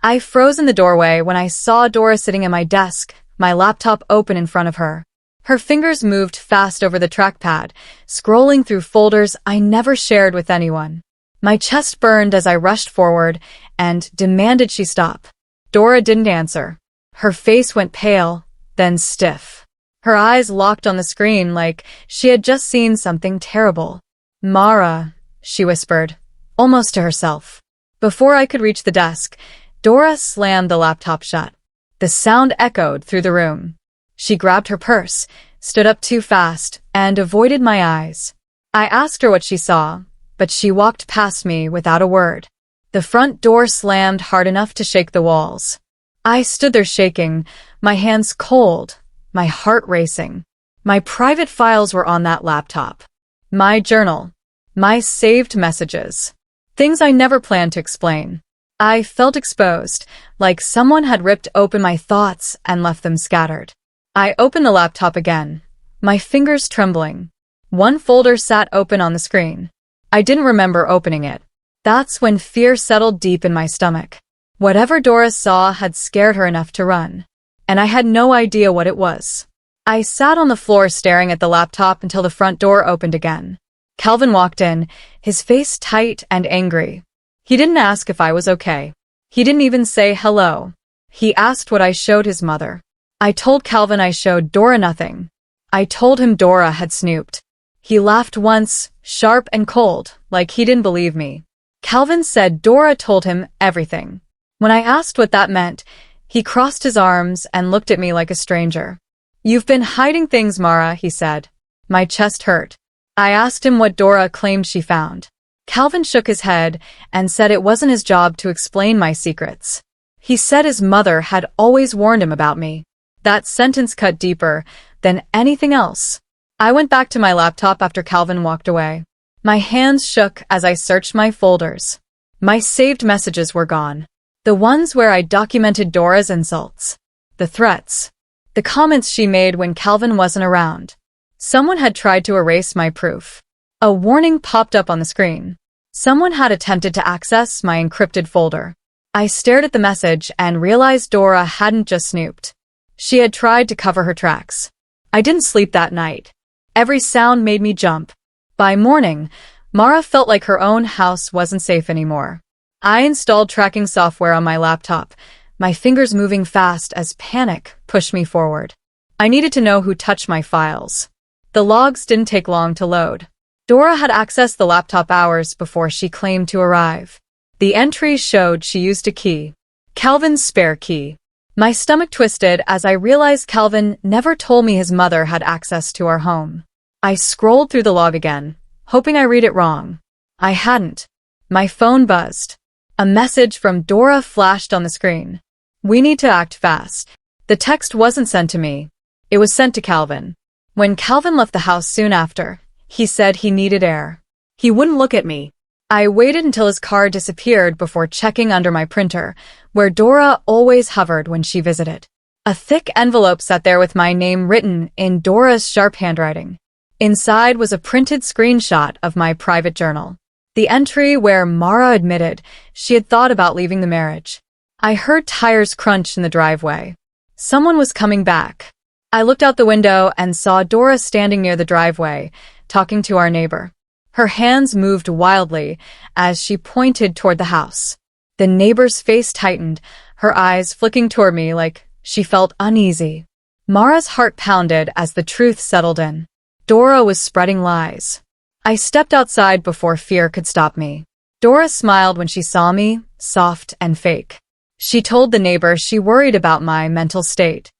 I froze in the doorway when I saw Dora sitting at my desk, my laptop open in front of her. Her fingers moved fast over the trackpad, scrolling through folders I never shared with anyone. My chest burned as I rushed forward and demanded she stop. Dora didn't answer. Her face went pale, then stiff. Her eyes locked on the screen like she had just seen something terrible. "Mara," she whispered, almost to herself. Before I could reach the desk, Dora slammed the laptop shut. The sound echoed through the room. She grabbed her purse, stood up too fast, and avoided my eyes. I asked her what she saw, but she walked past me without a word. The front door slammed hard enough to shake the walls. I stood there shaking, my hands cold, my heart racing. My private files were on that laptop. My journal. My saved messages. Things I never planned to explain. I felt exposed, like someone had ripped open my thoughts and left them scattered. I opened the laptop again, my fingers trembling. One folder sat open on the screen. I didn't remember opening it. That's when fear settled deep in my stomach. Whatever Dora saw had scared her enough to run, and I had no idea what it was. I sat on the floor staring at the laptop until the front door opened again. Calvin walked in, his face tight and angry. He didn't ask if I was okay. He didn't even say hello. He asked what I showed his mother. I told Calvin I showed Dora nothing. I told him Dora had snooped. He laughed once, sharp and cold, like he didn't believe me. Calvin said Dora told him everything. When I asked what that meant, he crossed his arms and looked at me like a stranger. "You've been hiding things, Mara," he said. My chest hurt. I asked him what Dora claimed she found. Calvin shook his head and said it wasn't his job to explain my secrets. He said his mother had always warned him about me. That sentence cut deeper than anything else. I went back to my laptop after Calvin walked away. My hands shook as I searched my folders. My saved messages were gone. The ones where I documented Dora's insults. The threats. The comments she made when Calvin wasn't around. Someone had tried to erase my proof. A warning popped up on the screen. Someone had attempted to access my encrypted folder. I stared at the message and realized Dora hadn't just snooped. She had tried to cover her tracks. I didn't sleep that night. Every sound made me jump. By morning, Mara felt like her own house wasn't safe anymore. I installed tracking software on my laptop, my fingers moving fast as panic pushed me forward. I needed to know who touched my files. The logs didn't take long to load. Dora had accessed the laptop hours before she claimed to arrive. The entries showed she used a key. Calvin's spare key. My stomach twisted as I realized Calvin never told me his mother had access to our home. I scrolled through the log again, hoping I read it wrong. I hadn't. My phone buzzed. A message from Dora flashed on the screen. "We need to act fast." The text wasn't sent to me. It was sent to Calvin. When Calvin left the house soon after, he said he needed air. He wouldn't look at me. I waited until his car disappeared before checking under my printer, where Dora always hovered when she visited. A thick envelope sat there with my name written in Dora's sharp handwriting. Inside was a printed screenshot of my private journal. The entry where Mara admitted she had thought about leaving the marriage. I heard tires crunch in the driveway. Someone was coming back. I looked out the window and saw Dora standing near the driveway, talking to our neighbor. Her hands moved wildly as she pointed toward the house. The neighbor's face tightened, her eyes flicking toward me like she felt uneasy. Mara's heart pounded as the truth settled in. Dora was spreading lies. I stepped outside before fear could stop me. Dora smiled when she saw me, soft and fake. She told the neighbor she worried about my mental state.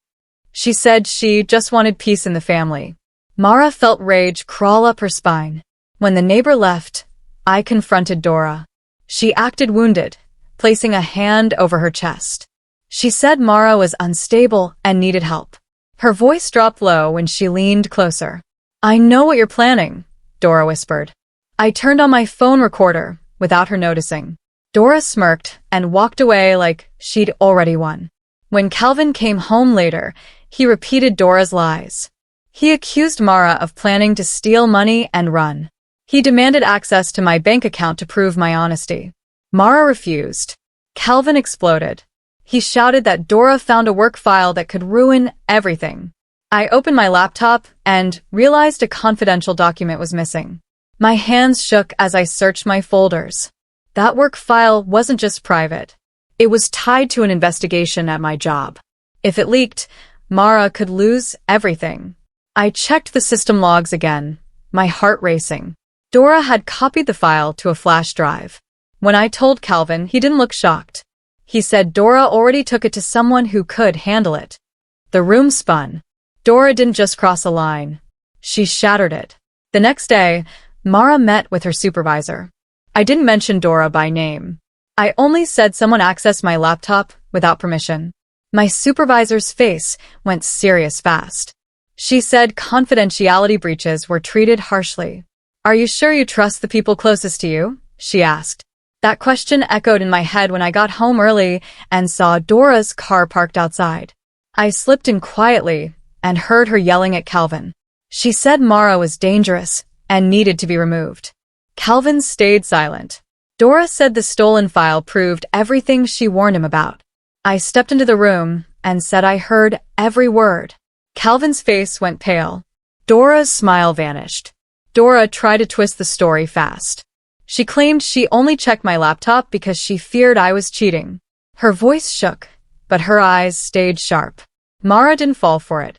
She said she just wanted peace in the family. Mara felt rage crawl up her spine. When the neighbor left, I confronted Dora. She acted wounded, placing a hand over her chest. She said Mara was unstable and needed help. Her voice dropped low when she leaned closer. "I know what you're planning," Dora whispered. I turned on my phone recorder without her noticing. Dora smirked and walked away like she'd already won. When Calvin came home later, he repeated Dora's lies. He accused Mara of planning to steal money and run. He demanded access to my bank account to prove my honesty. Mara refused. Calvin exploded. He shouted that Dora found a work file that could ruin everything. I opened my laptop and realized a confidential document was missing. My hands shook as I searched my folders. That work file wasn't just private. It was tied to an investigation at my job. If it leaked, Mara could lose everything. I checked the system logs again, my heart racing. Dora had copied the file to a flash drive. When I told Calvin, he didn't look shocked. He said Dora already took it to someone who could handle it. The room spun. Dora didn't just cross a line. She shattered it. The next day, Mara met with her supervisor. I didn't mention Dora by name. I only said someone accessed my laptop without permission. My supervisor's face went serious fast. She said confidentiality breaches were treated harshly. "Are you sure you trust the people closest to you?" she asked. That question echoed in my head when I got home early and saw Dora's car parked outside. I slipped in quietly and heard her yelling at Calvin. She said Mara was dangerous and needed to be removed. Calvin stayed silent. Dora said the stolen file proved everything she warned him about. I stepped into the room and said I heard every word. Calvin's face went pale. Dora's smile vanished. Dora tried to twist the story fast. She claimed she only checked my laptop because she feared I was cheating. Her voice shook, but her eyes stayed sharp. Mara didn't fall for it.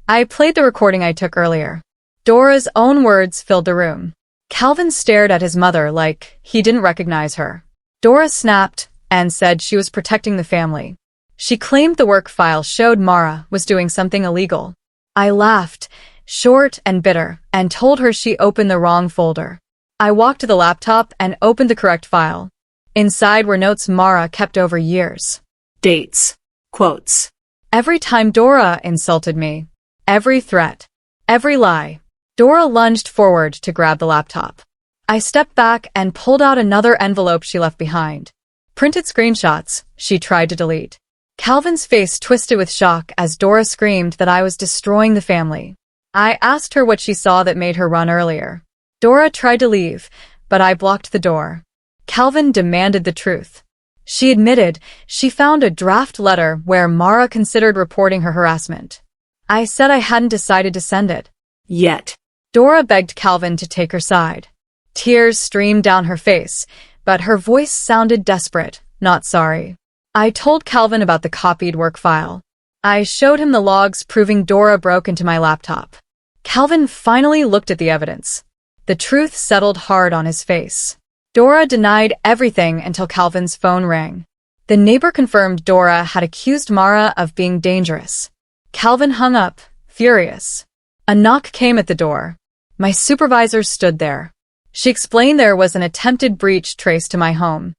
I played the recording I took earlier. Dora's own words filled the room. Calvin stared at his mother like he didn't recognize her. Dora snapped and said she was protecting the family. She claimed the work file showed Mara was doing something illegal. I laughed, short and bitter, and told her she opened the wrong folder. I walked to the laptop and opened the correct file. Inside were notes Mara kept over years. Dates. Quotes. Every time Dora insulted me. Every threat. Every lie. Dora lunged forward to grab the laptop. I stepped back and pulled out another envelope she left behind. Printed screenshots she tried to delete. Calvin's face twisted with shock as Dora screamed that I was destroying the family. I asked her what she saw that made her run earlier. Dora tried to leave, but I blocked the door. Calvin demanded the truth. She admitted she found a draft letter where Mara considered reporting her harassment. I said I hadn't decided to send it yet. Dora begged Calvin to take her side. Tears streamed down her face, but her voice sounded desperate, not sorry. I told Calvin about the copied work file. I showed him the logs proving Dora broke into my laptop. Calvin finally looked at the evidence. The truth settled hard on his face. Dora denied everything until Calvin's phone rang. The neighbor confirmed Dora had accused Mara of being dangerous. Calvin hung up, furious. A knock came at the door. My supervisor stood there. She explained there was an attempted breach traced to my home.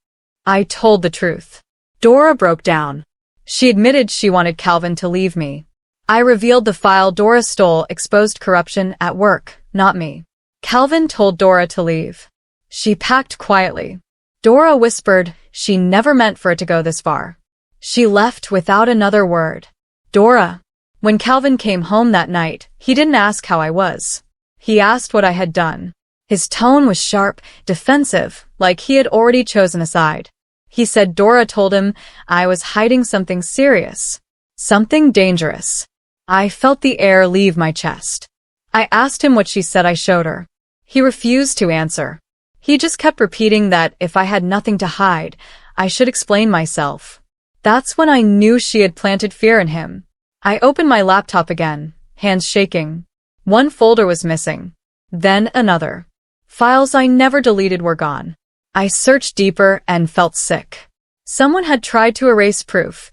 I told the truth. Dora broke down. She admitted she wanted Calvin to leave me. I revealed the file Dora stole exposed corruption at work, not me. Calvin told Dora to leave. She packed quietly. Dora whispered she never meant for it to go this far. She left without another word. Dora. When Calvin came home that night, he didn't ask how I was. He asked what I had done. His tone was sharp, defensive, like he had already chosen a side. He said Dora told him I was hiding something serious. Something dangerous. I felt the air leave my chest. I asked him what she said I showed her. He refused to answer. He just kept repeating that if I had nothing to hide, I should explain myself. That's when I knew she had planted fear in him. I opened my laptop again, hands shaking. One folder was missing. Then another. Files I never deleted were gone. I searched deeper and felt sick. Someone had tried to erase proof.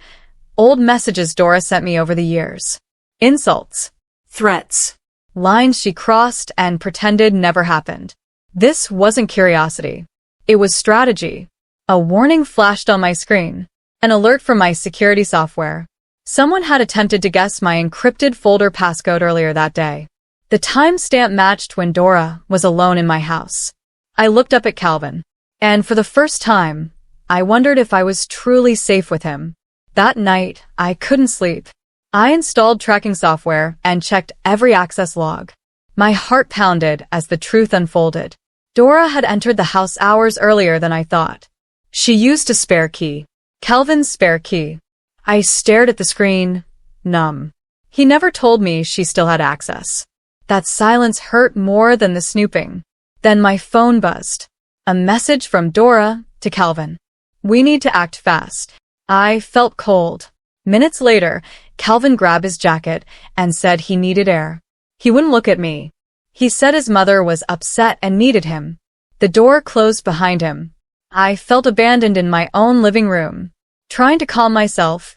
Old messages Dora sent me over the years. Insults. Threats. Lines she crossed and pretended never happened. This wasn't curiosity. It was strategy. A warning flashed on my screen. An alert from my security software. Someone had attempted to guess my encrypted folder passcode earlier that day. The timestamp matched when Dora was alone in my house. I looked up at Calvin. And for the first time, I wondered if I was truly safe with him. That night, I couldn't sleep. I installed tracking software and checked every access log. My heart pounded as the truth unfolded. Dora had entered the house hours earlier than I thought. She used a spare key. Calvin's spare key. I stared at the screen, numb. He never told me she still had access. That silence hurt more than the snooping. Then my phone buzzed. A message from Dora to Calvin. We need to act fast. I felt cold. Minutes later, Calvin grabbed his jacket and said he needed air. He wouldn't look at me. He said his mother was upset and needed him. The door closed behind him. I felt abandoned in my own living room. Trying to calm myself,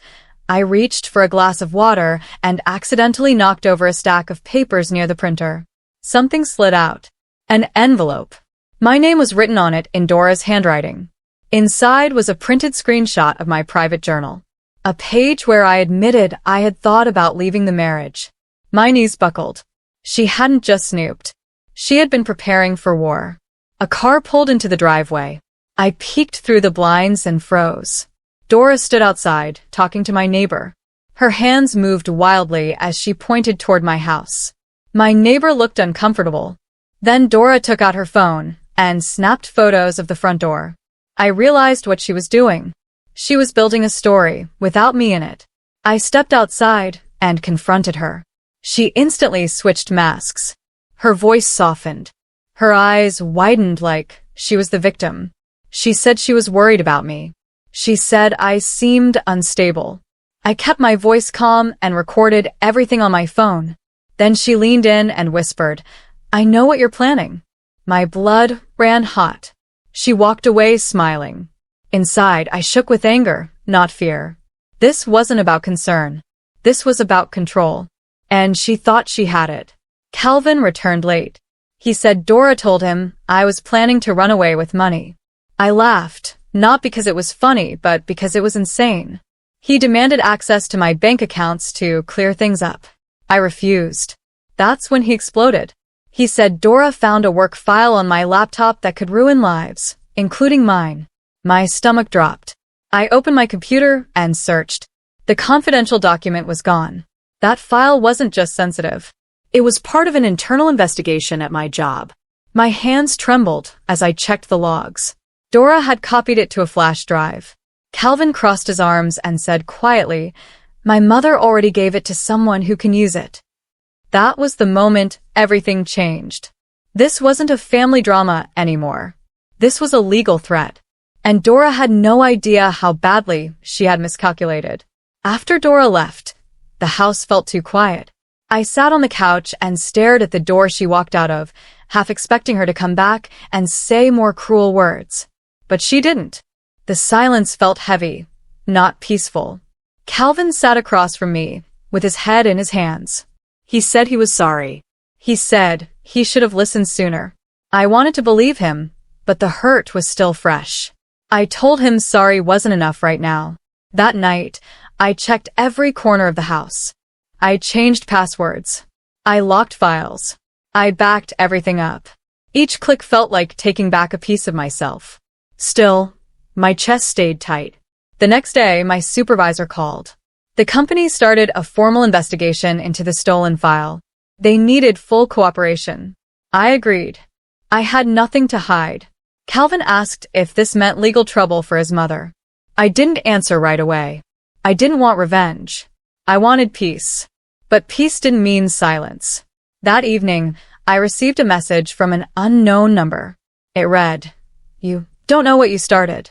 I reached for a glass of water and accidentally knocked over a stack of papers near the printer. Something slid out. An envelope. My name was written on it in Dora's handwriting. Inside was a printed screenshot of my private journal. A page where I admitted I had thought about leaving the marriage. My knees buckled. She hadn't just snooped. She had been preparing for war. A car pulled into the driveway. I peeked through the blinds and froze. Dora stood outside, talking to my neighbor. Her hands moved wildly as she pointed toward my house. My neighbor looked uncomfortable. Then Dora took out her phone and snapped photos of the front door. I realized what she was doing. She was building a story without me in it. I stepped outside and confronted her. She instantly switched masks. Her voice softened. Her eyes widened like she was the victim. She said she was worried about me. She said I seemed unstable. I kept my voice calm and recorded everything on my phone. Then she leaned in and whispered, "I know what you're planning." My blood ran hot. She walked away smiling. Inside, I shook with anger, not fear. This wasn't about concern. This was about control. And she thought she had it. Calvin returned late. He said Dora told him I was planning to run away with money. I laughed, not because it was funny, but because it was insane. He demanded access to my bank accounts to clear things up. I refused. That's when he exploded. He said Dora found a work file on my laptop that could ruin lives, including mine. My stomach dropped. I opened my computer and searched. The confidential document was gone. That file wasn't just sensitive. It was part of an internal investigation at my job. My hands trembled as I checked the logs. Dora had copied it to a flash drive. Calvin crossed his arms and said quietly, "My mother already gave it to someone who can use it." That was the moment everything changed. This wasn't a family drama anymore. This was a legal threat. And Dora had no idea how badly she had miscalculated. After Dora left, the house felt too quiet. I sat on the couch and stared at the door she walked out of, half expecting her to come back and say more cruel words. But she didn't. The silence felt heavy, not peaceful. Calvin sat across from me, with his head in his hands. He said he was sorry. He said he should have listened sooner. I wanted to believe him, but the hurt was still fresh. I told him sorry wasn't enough right now. That night, I checked every corner of the house. I changed passwords. I locked files. I backed everything up. Each click felt like taking back a piece of myself. Still, my chest stayed tight. The next day, my supervisor called. The company started a formal investigation into the stolen file. They needed full cooperation. I agreed. I had nothing to hide. Calvin asked if this meant legal trouble for his mother. I didn't answer right away. I didn't want revenge. I wanted peace. But peace didn't mean silence. That evening, I received a message from an unknown number. It read, "You don't know what you started."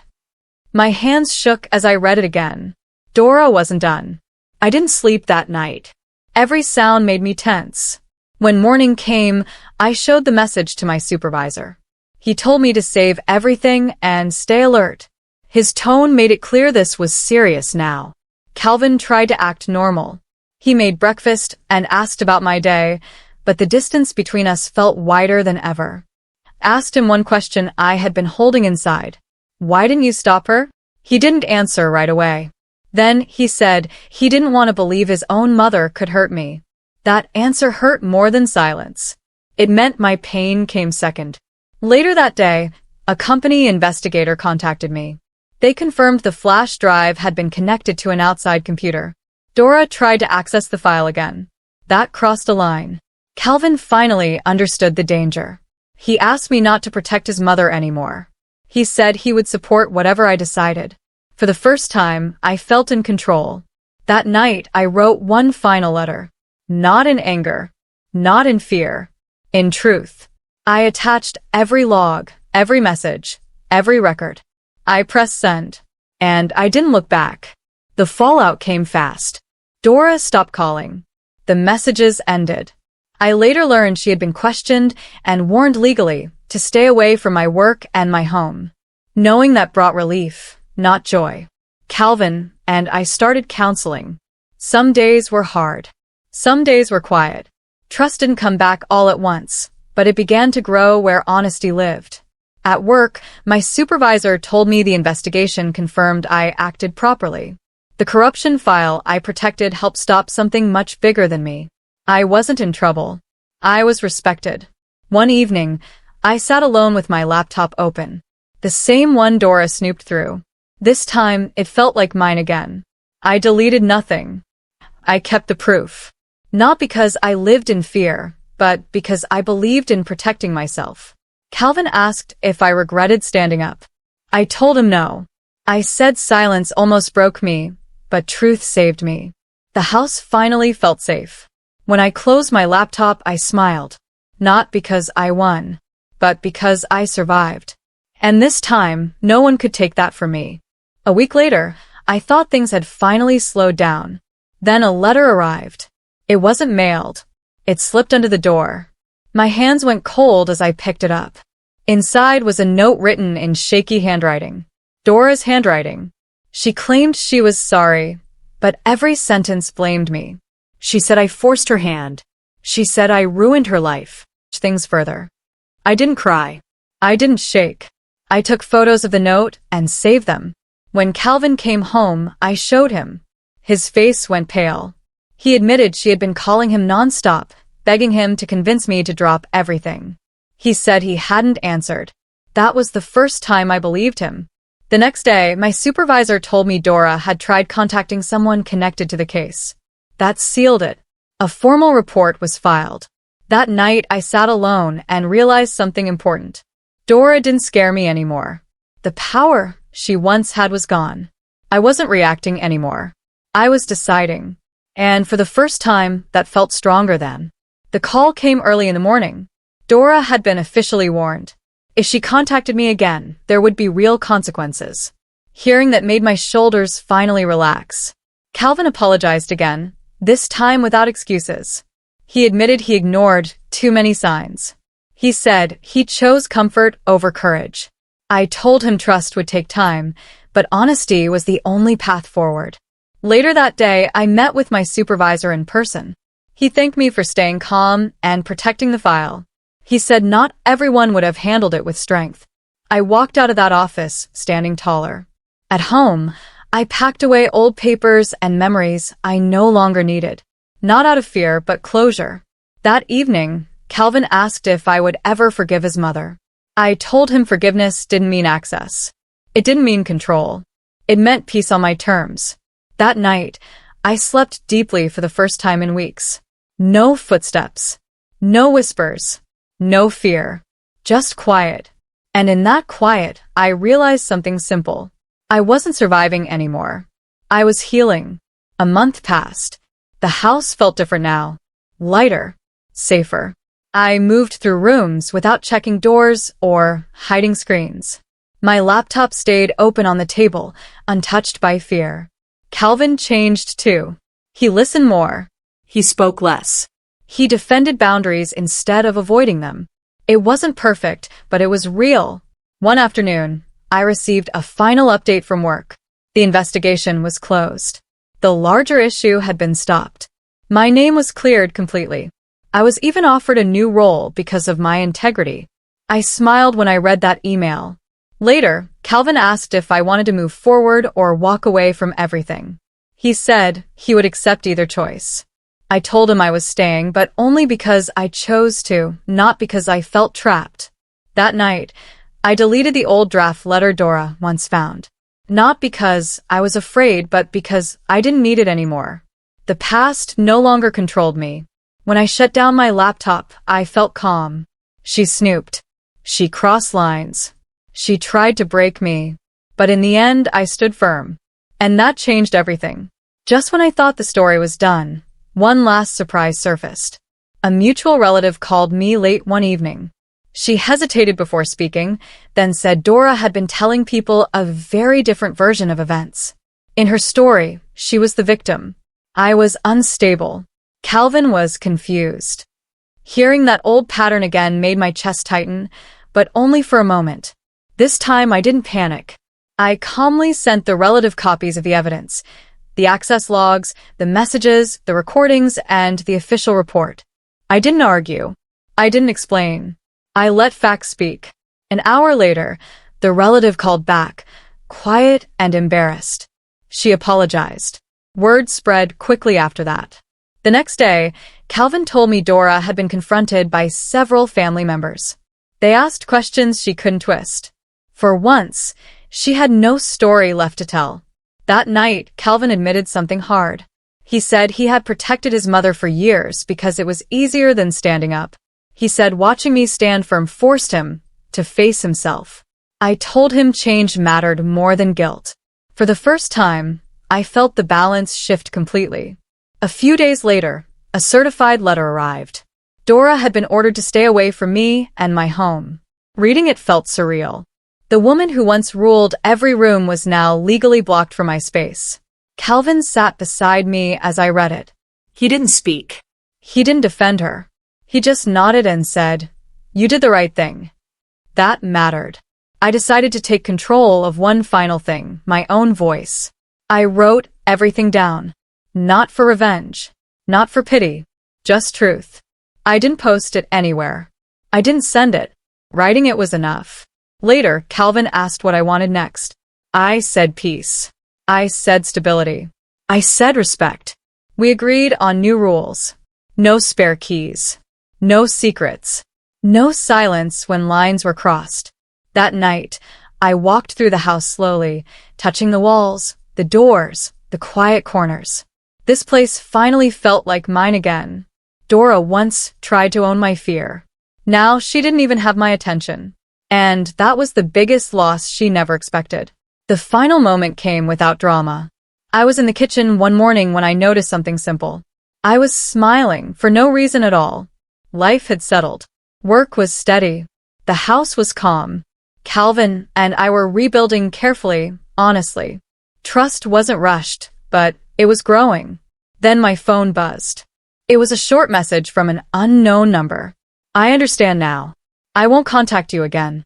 My hands shook as I read it again. Dora wasn't done. I didn't sleep that night. Every sound made me tense. When morning came, I showed the message to my supervisor. He told me to save everything and stay alert. His tone made it clear this was serious now. Calvin tried to act normal. He made breakfast and asked about my day, but the distance between us felt wider than ever. Asked him one question I had been holding inside. "Why didn't you stop her?" He didn't answer right away. Then he said he didn't want to believe his own mother could hurt me. That answer hurt more than silence. It meant my pain came second. Later that day, a company investigator contacted me. They confirmed the flash drive had been connected to an outside computer. Dora tried to access the file again. That crossed a line. Calvin finally understood the danger. He asked me not to protect his mother anymore. He said he would support whatever I decided. For the first time, I felt in control. That night, I wrote one final letter. Not in anger, not in fear, in truth. I attached every log, every message, every record. I pressed send, and I didn't look back. The fallout came fast. Dora stopped calling. The messages ended. I later learned she had been questioned and warned legally to stay away from my work and my home. Knowing that brought relief, not joy. Calvin and I started counseling. Some days were hard. Some days were quiet. Trust didn't come back all at once, but it began to grow where honesty lived. At work, my supervisor told me the investigation confirmed I acted properly. The corruption file I protected helped stop something much bigger than me. I wasn't in trouble. I was respected. One evening, I sat alone with my laptop open. The same one Dora snooped through. This time, it felt like mine again. I deleted nothing. I kept the proof. Not because I lived in fear, but because I believed in protecting myself. Calvin asked if I regretted standing up. I told him no. I said silence almost broke me, but truth saved me. The house finally felt safe. When I closed my laptop, I smiled. Not because I won, but because I survived. And this time, no one could take that from me. A week later, I thought things had finally slowed down. Then a letter arrived. It wasn't mailed. It slipped under the door. My hands went cold as I picked it up. Inside was a note written in shaky handwriting. Dora's handwriting. She claimed she was sorry, but every sentence blamed me. She said I forced her hand. She said I ruined her life. Things further. I didn't cry. I didn't shake. I took photos of the note and saved them. When Calvin came home, I showed him. His face went pale. He admitted she had been calling him nonstop, begging him to convince me to drop everything. He said he hadn't answered. That was the first time I believed him. The next day, my supervisor told me Dora had tried contacting someone connected to the case. That sealed it. A formal report was filed. That night, I sat alone and realized something important. Dora didn't scare me anymore. The power she once had was gone. I wasn't reacting anymore. I was deciding. And for the first time, that felt stronger than. The call came early in the morning. Dora had been officially warned. If she contacted me again, there would be real consequences. Hearing that made my shoulders finally relax. Calvin apologized again, this time without excuses. He admitted he ignored too many signs. He said he chose comfort over courage. I told him trust would take time, but honesty was the only path forward. Later that day, I met with my supervisor in person. He thanked me for staying calm and protecting the file. He said not everyone would have handled it with strength. I walked out of that office, standing taller. At home, I packed away old papers and memories I no longer needed. Not out of fear, but closure. That evening, Calvin asked if I would ever forgive his mother. I told him forgiveness didn't mean access. It didn't mean control. It meant peace on my terms. That night, I slept deeply for the first time in weeks. No footsteps. No whispers. No fear. Just quiet. And in that quiet, I realized something simple. I wasn't surviving anymore. I was healing. A month passed. The house felt different now. Lighter. Safer. I moved through rooms without checking doors or hiding screens. My laptop stayed open on the table, untouched by fear. Calvin changed too. He listened more. He spoke less. He defended boundaries instead of avoiding them. It wasn't perfect, but it was real. One afternoon, I received a final update from work. The investigation was closed. The larger issue had been stopped. My name was cleared completely. I was even offered a new role because of my integrity. I smiled when I read that email. Later, Calvin asked if I wanted to move forward or walk away from everything. He said he would accept either choice. I told him I was staying, but only because I chose to, not because I felt trapped. That night, I deleted the old draft letter Dora once found. Not because I was afraid, but because I didn't need it anymore. The past no longer controlled me. When I shut down my laptop, I felt calm. She snooped. She crossed lines. She tried to break me. But in the end, I stood firm. And that changed everything. Just when I thought the story was done, one last surprise surfaced. A mutual relative called me late one evening. She hesitated before speaking, then said Dora had been telling people a very different version of events. In her story, she was the victim. I was unstable. Calvin was confused. Hearing that old pattern again made my chest tighten, but only for a moment. This time I didn't panic. I calmly sent the relative copies of the evidence, the access logs, the messages, the recordings, and the official report. I didn't argue. I didn't explain. I let facts speak. An hour later, the relative called back, quiet and embarrassed. She apologized. Word spread quickly after that. The next day, Calvin told me Dora had been confronted by several family members. They asked questions she couldn't twist. For once, she had no story left to tell. That night, Calvin admitted something hard. He said he had protected his mother for years because it was easier than standing up. He said watching me stand firm forced him to face himself. I told him change mattered more than guilt. For the first time, I felt the balance shift completely. A few days later, a certified letter arrived. Dora had been ordered to stay away from me and my home. Reading it felt surreal. The woman who once ruled every room was now legally blocked from my space. Calvin sat beside me as I read it. He didn't speak. He didn't defend her. He just nodded and said, "You did the right thing." That mattered. I decided to take control of one final thing, my own voice. I wrote everything down. Not for revenge. Not for pity. Just truth. I didn't post it anywhere. I didn't send it. Writing it was enough. Later, Calvin asked what I wanted next. I said peace. I said stability. I said respect. We agreed on new rules. No spare keys. No secrets. No silence when lines were crossed. That night, I walked through the house slowly, touching the walls, the doors, the quiet corners. This place finally felt like mine again. Dora once tried to own my fear. Now she didn't even have my attention. And that was the biggest loss she never expected. The final moment came without drama. I was in the kitchen one morning when I noticed something simple. I was smiling for no reason at all. Life had settled. Work was steady. The house was calm. Calvin and I were rebuilding carefully, honestly. Trust wasn't rushed, but it was growing. Then my phone buzzed. It was a short message from an unknown number. I understand now. I won't contact you again.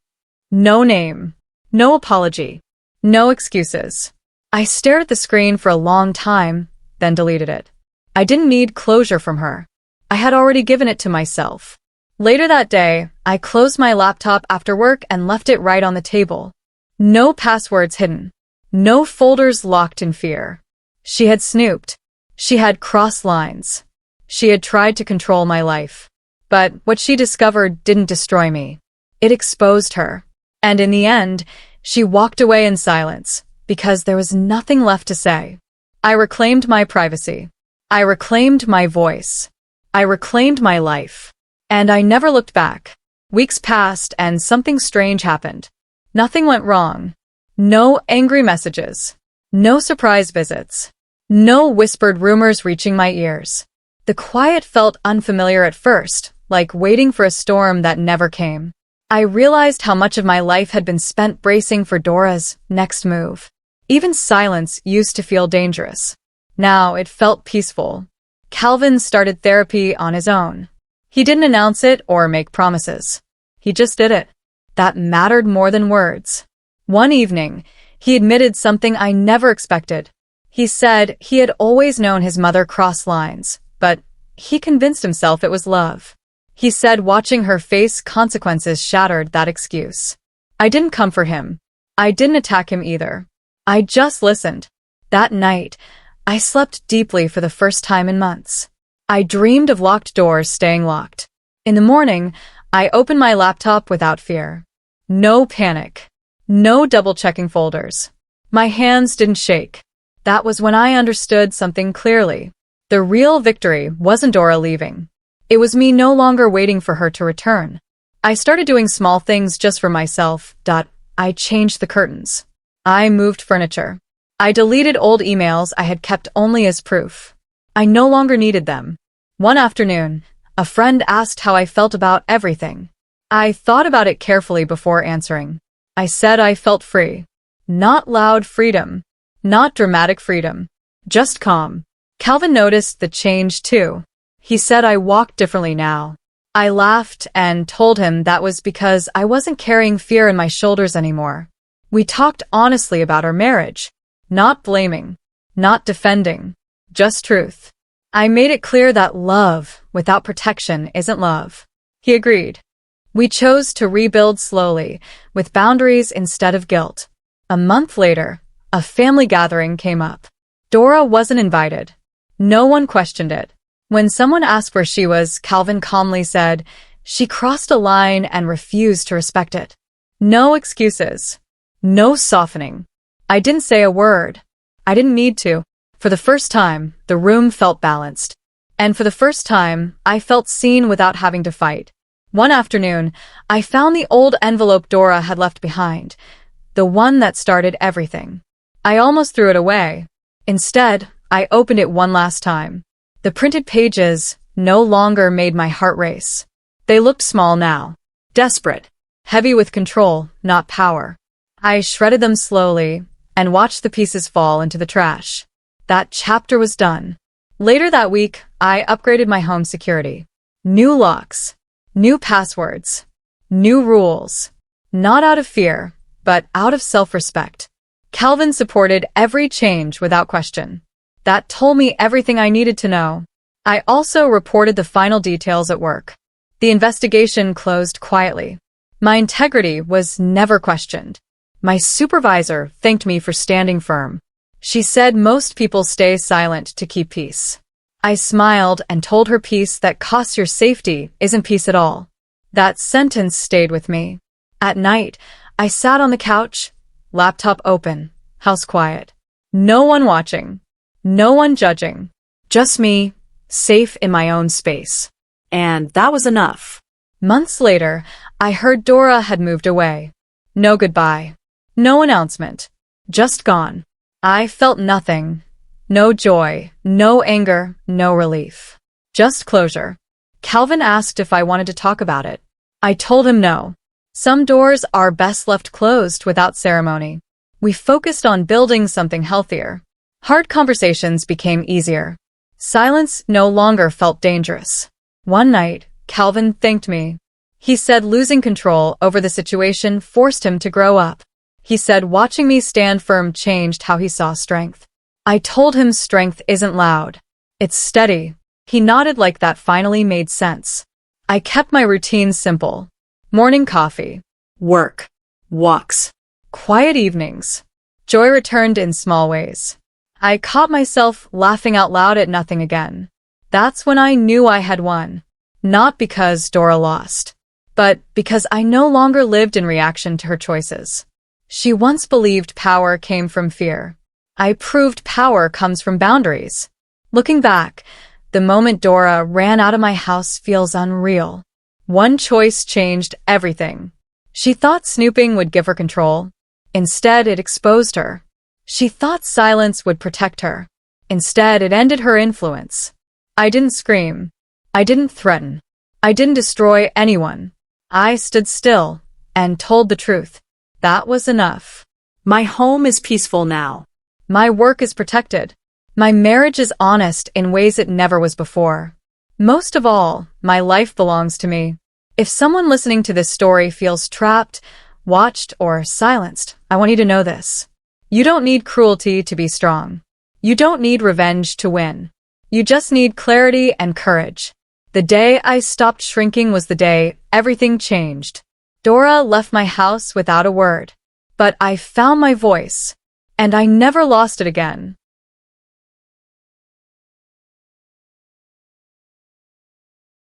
No name. No apology. No excuses. I stared at the screen for a long time, then deleted it. I didn't need closure from her. I had already given it to myself. Later that day, I closed my laptop after work and left it right on the table. No passwords hidden. No folders locked in fear. She had snooped. She had crossed lines. She had tried to control my life. But what she discovered didn't destroy me. It exposed her. And in the end, she walked away in silence, because there was nothing left to say. I reclaimed my privacy. I reclaimed my voice. I reclaimed my life. And I never looked back. Weeks passed and something strange happened. Nothing went wrong. No angry messages. No surprise visits. No whispered rumors reaching my ears. The quiet felt unfamiliar at first, like waiting for a storm that never came. I realized how much of my life had been spent bracing for Dora's next move. Even silence used to feel dangerous. Now it felt peaceful. Calvin started therapy on his own. He didn't announce it or make promises. He just did it. That mattered more than words. One evening, he admitted something I never expected. He said he had always known his mother crossed lines, but he convinced himself it was love. He said watching her face consequences shattered that excuse. I didn't come for him. I didn't attack him either. I just listened. That night, I slept deeply for the first time in months. I dreamed of locked doors staying locked. In the morning, I opened my laptop without fear. No panic. No double-checking folders. My hands didn't shake. That was when I understood something clearly. The real victory wasn't Dora leaving. It was me no longer waiting for her to return. I started doing small things just for myself. I changed the curtains. I moved furniture. I deleted old emails I had kept only as proof. I no longer needed them. One afternoon, a friend asked how I felt about everything. I thought about it carefully before answering. I said I felt free. Not loud freedom. Not dramatic freedom. Just calm. Calvin noticed the change too. He said I walked differently now. I laughed and told him that was because I wasn't carrying fear in my shoulders anymore. We talked honestly about our marriage. Not blaming. Not defending. Just truth. I made it clear that love without protection isn't love. He agreed. We chose to rebuild slowly, with boundaries instead of guilt. A month later, a family gathering came up. Dora wasn't invited. No one questioned it. When someone asked where she was, Calvin calmly said, she crossed a line and refused to respect it. No excuses. No softening. I didn't say a word. I didn't need to. For the first time, the room felt balanced. And for the first time, I felt seen without having to fight. One afternoon, I found the old envelope Dora had left behind, the one that started everything. I almost threw it away. Instead, I opened it one last time. The printed pages no longer made my heart race. They looked small now. Desperate. Heavy with control, not power. I shredded them slowly and watched the pieces fall into the trash. That chapter was done. Later that week, I upgraded my home security. New locks. New passwords. New rules. Not out of fear, but out of self-respect. Calvin supported every change without question. That told me everything I needed to know. I also reported the final details at work. The investigation closed quietly. My integrity was never questioned. My supervisor thanked me for standing firm. She said most people stay silent to keep peace. I smiled and told her peace that costs your safety isn't peace at all. That sentence stayed with me. At night, I sat on the couch, laptop open, house quiet. No one watching. No one judging. Just me, safe in my own space. And that was enough. Months later, I heard Dora had moved away. No goodbye. No announcement. Just gone. I felt nothing. No joy, no anger, no relief. Just closure. Calvin asked if I wanted to talk about it. I told him no. Some doors are best left closed without ceremony. We focused on building something healthier. Hard conversations became easier. Silence no longer felt dangerous. One night, Calvin thanked me. He said losing control over the situation forced him to grow up. He said watching me stand firm changed how he saw strength. I told him strength isn't loud. It's steady. He nodded like that finally made sense. I kept my routine simple. Morning coffee. Work. Walks. Quiet evenings. Joy returned in small ways. I caught myself laughing out loud at nothing again. That's when I knew I had won. Not because Dora lost, but because I no longer lived in reaction to her choices. She once believed power came from fear. I proved power comes from boundaries. Looking back, the moment Dora ran out of my house feels unreal. One choice changed everything. She thought snooping would give her control. Instead, it exposed her. She thought silence would protect her. Instead, it ended her influence. I didn't scream. I didn't threaten. I didn't destroy anyone. I stood still and told the truth. That was enough. My home is peaceful now. My work is protected. My marriage is honest in ways it never was before. Most of all, my life belongs to me. If someone listening to this story feels trapped, watched, or silenced, I want you to know this. You don't need cruelty to be strong. You don't need revenge to win. You just need clarity and courage. The day I stopped shrinking was the day everything changed. Dora left my house without a word. But I found my voice. And I never lost it again.